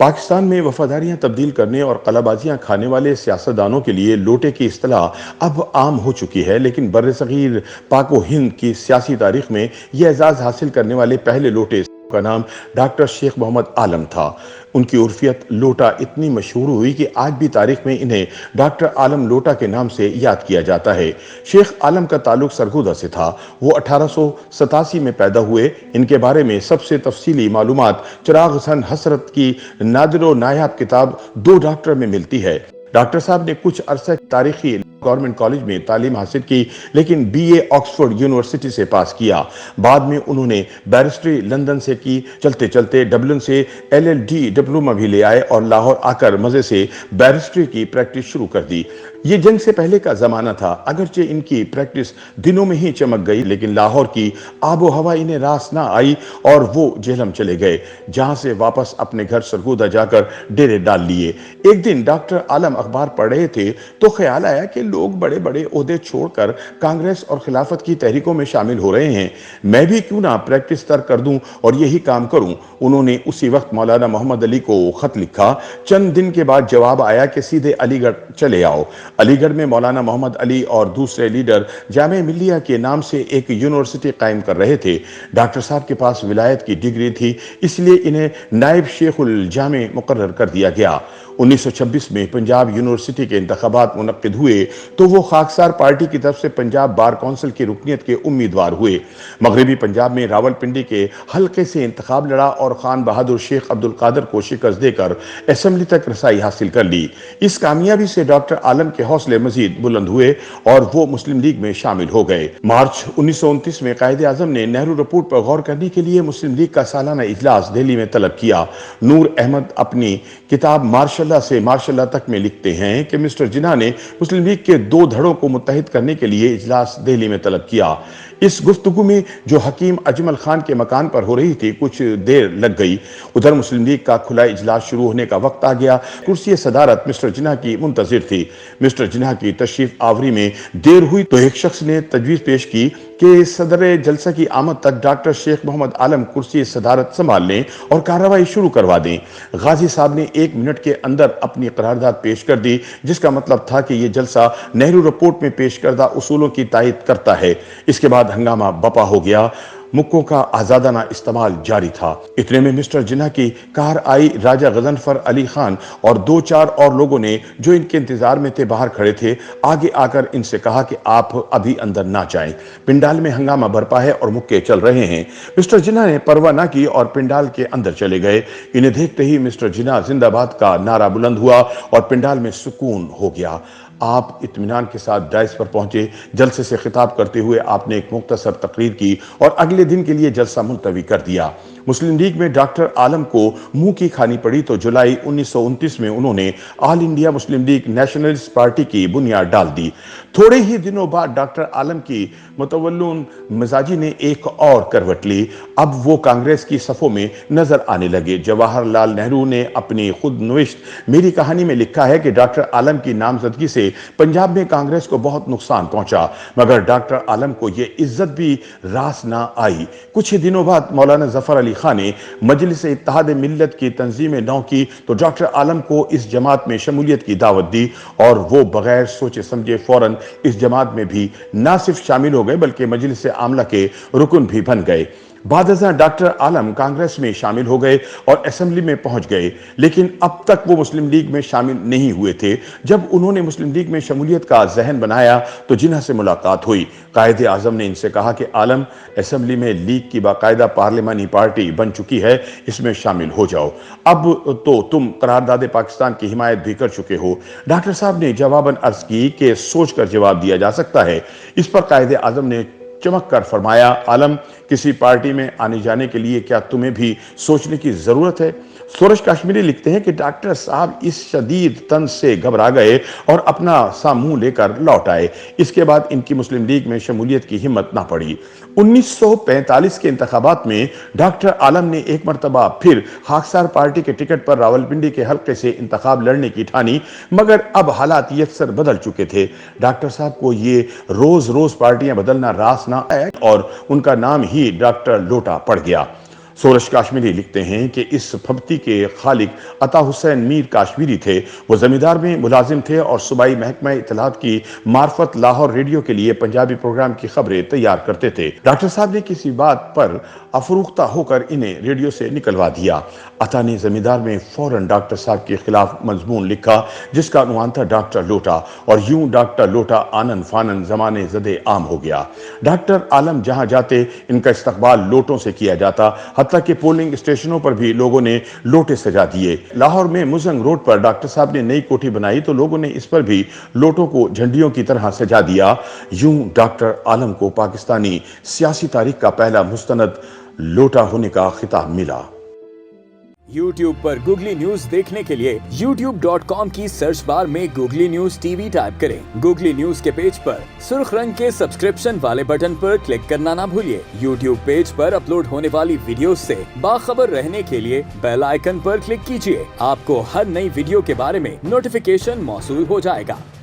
پاکستان میں وفاداریاں تبدیل کرنے اور قلہ بازیاں کھانے والے سیاستدانوں کے لیے لوٹے کی اصطلاح اب عام ہو چکی ہے، لیکن برصغیر پاک و ہند کی سیاسی تاریخ میں یہ اعزاز حاصل کرنے والے پہلے لوٹے کا نام ڈاکٹر شیخ محمد عالم تھا۔ ان کی عرفیت لوٹا اتنی مشہور ہوئی کہ آج بھی تاریخ میں انہیں ڈاکٹر عالم لوٹا کے نام سے یاد کیا جاتا ہے۔ شیخ عالم کا تعلق سرگودہ سے تھا۔ وہ 1887 میں پیدا ہوئے۔ ان کے بارے میں سب سے تفصیلی معلومات چراغ زن حسرت کی نادر و نایاب کتاب دو ڈاکٹر میں ملتی ہے۔ ڈاکٹر صاحب نے کچھ عرصہ تاریخی گورنمنٹ کالج میں تعلیم حاصل کی، لیکن بی اے آکسفورڈ یونیورسٹی سے پاس کیا۔ بعد میں انہوں نے بیرسٹری لندن سے کی، چلتے چلتے ڈبلن سے ایل ایل ڈی ڈپلومہ بھی لے آئے اور لاہور آ کر مزے سے بیرسٹری کی پریکٹس شروع کر دی۔ یہ جنگ سے پہلے کا زمانہ تھا، اگرچہ ان کی پریکٹس دنوں میں ہی چمک گئی، لیکن لاہور کی آب و ہوا انہیں راس نہ آئی اور وہ جہلم چلے گئے، جہاں سے واپس اپنے گھر سرگودہ جا کر ڈیرے ڈال لیے۔ ایک دن ڈاکٹر عالم اخبار پڑھ رہے تھے تو خیال آیا کہ لوگ بڑے بڑے عہدے چھوڑ کر کانگریس اور خلافت کی تحریکوں میں شامل ہو رہے ہیں، میں بھی کیوں نہ پریکٹس ترک کر دوں اور یہی کام کروں۔ انہوں نے اسی وقت مولانا محمد علی کو خط لکھا۔ چند دن کے بعد جواب آیا کہ سیدھے علی گڑھ چلے آؤ۔ علی گڑھ میں مولانا محمد علی اور دوسرے لیڈر جامعہ ملیہ کے نام سے ایک یونیورسٹی قائم کر رہے تھے۔ ڈاکٹر صاحب کے پاس ولایت کی ڈگری تھی، اس لیے انہیں نائب شیخ الجامع مقرر کر دیا گیا۔ 1926 میں پنجاب یونیورسٹی کے انتخابات منعقد ہوئے تو وہ خاکسار پارٹی کی طرف سے پنجاب بار کونسل کی رکنیت کے امیدوار ہوئے۔ مغربی پنجاب میں راولپنڈی کے حلقے سے انتخاب لڑا اور خان بہادر شیخ عبدالقادر کو شکست دے کر اسمبلی تک رسائی حاصل کر لی۔ اس کامیابی سے ڈاکٹر عالم کے حوصلے مزید بلند ہوئے اور وہ مسلم لیگ میں شامل ہو گئے۔ مارچ 1929 میں قائد اعظم نے نہرو رپورٹ پر غور کرنے کے لیے مسلم لیگ کا سالانہ اجلاس دہلی میں طلب کیا۔ نور احمد اپنی کتاب مارشل اللہ سے مارشل اللہ تک میں لکھتے ہیں کہ مسٹر جناح نے مسلم لیگ کے دو دھڑوں کو متحد کرنے کے لیے اجلاس دہلی میں طلب کیا۔ اس گفتگو میں جو حکیم اجمل خان کے مکان پر ہو رہی تھی کچھ دیر لگ گئی۔ ادھر مسلم لیگ کا کھلا اجلاس شروع ہونے کا وقت آ گیا۔ کرسی صدارت مسٹر جناح کی منتظر تھی۔ مسٹر جناح کی تشریف آوری میں دیر ہوئی تو ایک شخص نے تجویز پیش کی کہ صدر جلسہ کی آمد تک ڈاکٹر شیخ محمد عالم کرسی صدارت سنبھال لیں اور کارروائی شروع کروا دیں۔ غازی صاحب نے 1 منٹ کے اندر اپنی قرارداد پیش کر دی، جس کا مطلب تھا کہ یہ جلسہ نہرو رپورٹ میں پیش کردہ اصولوں کی تائید کرتا ہے۔ اس کے بعد ہنگامہ بپا ہو گیا۔ مکوں کا آزادانہ استعمال جاری تھا۔ اتنے میں مسٹر جناح کی کار آئی۔ راجہ غضنفر علی خان اور 2-4 اور لوگوں نے جو ان کے انتظار میں تھے باہر کھڑے تھے، آگے آ کر ان سے کہا کہ آپ ابھی اندر نہ جائیں، پنڈال میں ہنگامہ برپا ہے اور مکے چل رہے ہیں۔ مسٹر جناح نے پرواہ نہ کی اور پنڈال کے اندر چلے گئے۔ انہیں دیکھتے ہی مسٹر جناح زندہ باد کا نعرہ بلند ہوا اور پنڈال میں سکون ہو گیا۔ آپ اطمینان کے ساتھ ڈائس پر پہنچے۔ جلسے سے خطاب کرتے ہوئے آپ نے ایک مختصر تقریر کی اور اگلے دن کے لیے جلسہ ملتوی کر دیا۔ مسلم لیگ میں ڈاکٹر عالم کو منہ کی کھانی پڑی تو جولائی 1929 میں انہوں نے all India Muslim League nationalist party کی بنیاد ڈال دی۔ تھوڑے ہی دنوں بعد ڈاکٹر عالم کی متولن مزاجی نے ایک اور کروٹ لی۔ اب وہ کانگریس کی صفوں میں نظر آنے لگے۔ جواہر لال نہرو نے اپنی خود نوشت میری کہانی میں لکھا ہے کہ ڈاکٹر عالم کی نامزدگی سے پنجاب میں کانگریس کو بہت نقصان پہنچا، مگر ڈاکٹر عالم کو یہ عزت بھی راس نہ آئی۔ کچھ ہی دنوں بعد مولانا ظفر علی خان نے مجلس اتحاد ملت کی تنظیم نو کی تو ڈاکٹر عالم کو اس جماعت میں شمولیت کی دعوت دی اور وہ بغیر سوچے سمجھے فوراً اس جماعت میں بھی نہ صرف شامل ہو گئے بلکہ مجلس عاملہ کے رکن بھی بن گئے۔ بعد ازاں ڈاکٹر عالم کانگریس میں شامل ہو گئے اور اسمبلی میں پہنچ گئے، لیکن اب تک وہ مسلم لیگ میں شامل نہیں ہوئے تھے۔ جب انہوں نے مسلم لیگ میں شمولیت کا ذہن بنایا تو جناح سے ملاقات ہوئی۔ قائد اعظم نے ان سے کہا کہ عالم، اسمبلی میں لیگ کی باقاعدہ پارلیمانی پارٹی بن چکی ہے، اس میں شامل ہو جاؤ۔ اب تو تم قرارداد پاکستان کی حمایت بھی کر چکے ہو۔ ڈاکٹر صاحب نے جواباً عرض کی کہ سوچ کر جواب دیا جا سکتا ہے۔ اس پر قائد اعظم نے چمک کر فرمایا، عالم، کسی پارٹی میں آنے جانے کے لیے کیا تمہیں بھی سوچنے کی ضرورت ہے؟ سورج کاشمیری لکھتے ہیں کہ ڈاکٹر صاحب اس شدید طنز سے گھبرا گئے اور اپنا سا منہ لے کر لوٹ آئے۔ اس کے بعد ان کی مسلم لیگ میں شمولیت کی ہمت نہ پڑی۔ 1945 کے انتخابات میں ڈاکٹر عالم نے ایک مرتبہ پھر خاکسار پارٹی کے ٹکٹ پر راولپنڈی کے حلقے سے انتخاب لڑنے کی ٹھانی، مگر اب حالات یکسر بدل چکے تھے۔ ڈاکٹر صاحب کو یہ روز پارٹیاں بدلنا راس نہ آیا اور ان کا نام ہی ڈاکٹر لوٹا پڑ گیا۔ سورج کاشمیری لکھتے ہیں کہ اس پھبتی کے خالق عطا حسین میر کاشمیری تھے۔ وہ زمیندار میں ملازم تھے اور صوبائی محکمہ اطلاعات کی معرفت لاہور ریڈیو کے لیے پنجابی پروگرام کی خبریں تیار کرتے تھے۔ ڈاکٹر صاحب نے کسی بات پر افروختہ ہو کر انہیں ریڈیو سے نکلوا دیا۔ عطا نے زمیندار میں فوراً ڈاکٹر صاحب کے خلاف مضمون لکھا جس کا عنوان تھا ڈاکٹر لوٹا، اور یوں ڈاکٹر لوٹا آنن فانن زمانے زدے عام ہو گیا۔ ڈاکٹر عالم جہاں جاتے ان کا استقبال لوٹوں سے کیا جاتا، حتیٰ کہ پولنگ اسٹیشنوں پر بھی لوگوں نے لوٹے سجا دیے۔ لاہور میں مزنگ روڈ پر ڈاکٹر صاحب نے نئی کوٹھی بنائی تو لوگوں نے اس پر بھی لوٹوں کو جھنڈیوں کی طرح سجا دیا۔ یوں ڈاکٹر عالم کو پاکستانی سیاسی تاریخ کا پہلا مستند لوٹا ہونے کا خطاب ملا۔ یوٹیوب پر گوگلی نیوز دیکھنے کے لیے youtube.com کی سرچ بار میں googly news T V type کریں۔ گوگلی نیوز کے پیج پر سرخ رنگ کے سبسکرپشن والے بٹن پر کلک کرنا نہ بھولیے۔ یوٹیوب پیج پر اپلوڈ ہونے والی ویڈیوز سے باخبر رہنے کے لیے بیل آئیکن پر کلک کیجیے۔ آپ کو ہر نئی ویڈیو کے بارے میں نوٹیفیکیشن موصول ہو جائے گا۔